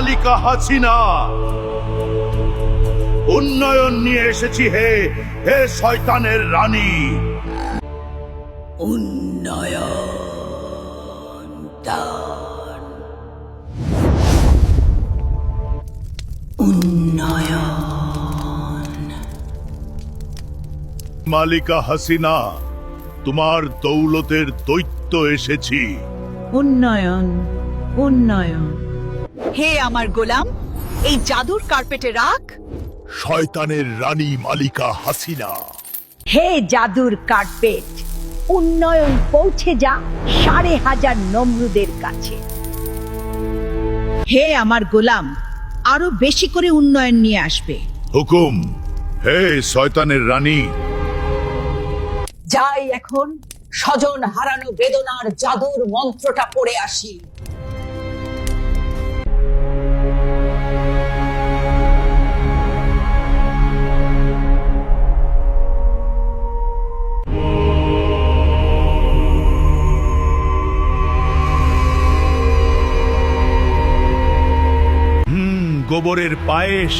মালিকা হাসিনা, উন্নয়ন নিয়ে এসেছি হে হে শয়তানের রানী। উন্নয়ন দান, উন্নয়ন। মালিকা হাসিনা, তোমার দৌলতের দৈত্য এসেছি। উন্নয়ন, উন্নয়ন। হে আমার গোলাম, এই জাদুর কার্পেটে রাখ। শয়তানের রানী মালিকা হাসিনা, হে জাদুর কার্পেট, উন্নয়ন পৌঁছে যা 5,500 নমরুদের কাছে। হে আমার গোলাম, আরো বেশি করে উন্নয়ন নিয়ে আসবে। হুকুম। হে শয়তানের রানী, যাই এখন স্বজন হারানো বেদনার জাদুর মন্ত্রটা পড়ে আসি। গোবরের পায়েস,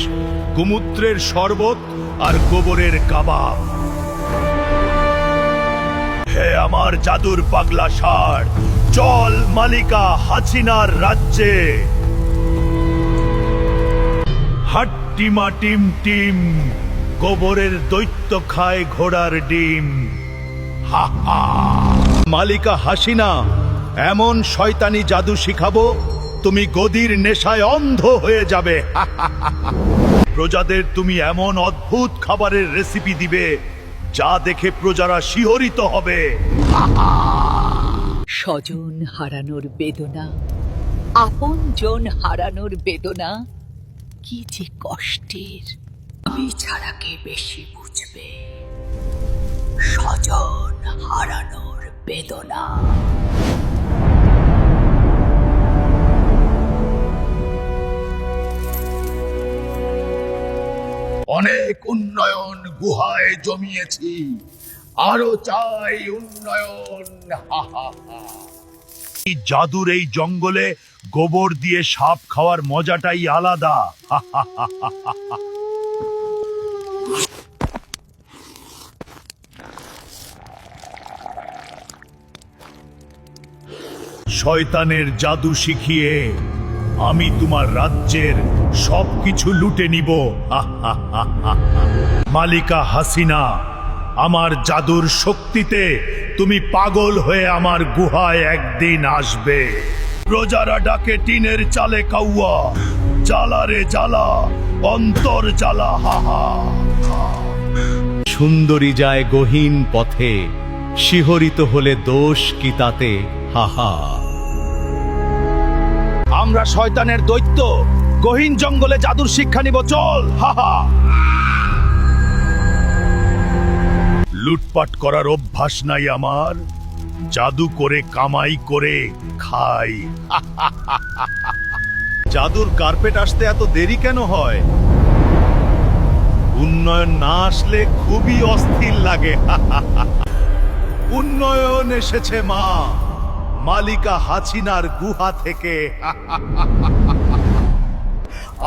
গোমূত্রের শরবত আর গোবরের কাবাব। হে আমার জাদুর পাগলা ষাঁড়, চল মালিকা হাসিনার রাজ্যে। হাট্টিমা টিম টিম, গোবরের দৈত্য খায় ঘোড়ার ডিম। হা হা। মালিকা হাসিনা, এমন শয়তানি জাদু শিখাবো তুমি গদির নেশায় অন্ধ হয়ে যাবে। প্রজাদের তুমি এমন অদ্ভুত খাবারের রেসিপি দিবে যা দেখে প্রজারা শিহরিত হবে। স্বজন হারানোর বেদনা, আপনজন হারানোর বেদনা কি যে কষ্টের, আমি ছাড়া কে বেশি বুঝবে স্বজন হারানোর বেদনা। অনেক উন্নয়ন গুহায় জমিয়েছি, আরো চাই উন্নয়ন। হা হা হা। এই জাদুর এই জঙ্গলে গোবর দিয়ে সাপ খাওয়ার মজাটাই আলাদা। হা হা হা হা হা। শয়তানের জাদু শিখিয়ে আমি তোমার রাজ্যের সবকিছু লুটে নিব। মালিকা হাসিনা, আমার জাদুর শক্তিতে তুমি পাগল হয়ে আমার গুহায় একদিন আসবে। প্রজারা ডাকে টিনের চালে কাউয়া, জ্বালা রে জ্বালা, অন্তর জ্বালা। হাহা। সুন্দরী যায় গহীন পথে, শিহরিত হলে দোষ কি তাতে। হাহা। আমরা শয়তানের দৈত্য, গহীন জঙ্গলে জাদুর শিক্ষা নিব, চল। হাহা। লুটপাট করার অভ্যাস নাই আমার, জাদু করে কামাই করে খাই। জাদুর কার্পেট আসতে এত দেরি কেন হয়? উন্নয়ন না আসলে খুবই অস্থির লাগে। উন্নয়ন এসেছে মা, মালিকা হাসিনার গুহা থেকে।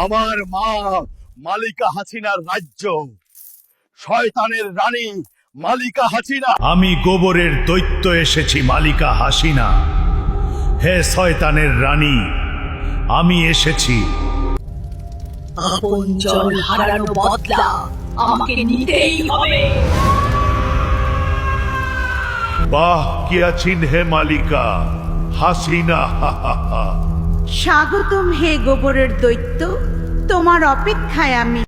আমার মা মালিকা হাসিনার রাজ্য, শয়তানের রানী মালিকা হাসিনা। আমি গোবরের দৈত্য এসেছি মালিকা হাসিনা। হে শয়তানের রানী, আমি এসেছি। আপনজন হারানো বদলা আমাকে নিতেই হবে। বাহ, কি আছেন হে মালিকা হাসিনা। স্বাগতম হে গোবরের দৈত্য, তোমার অপেক্ষায় আমি।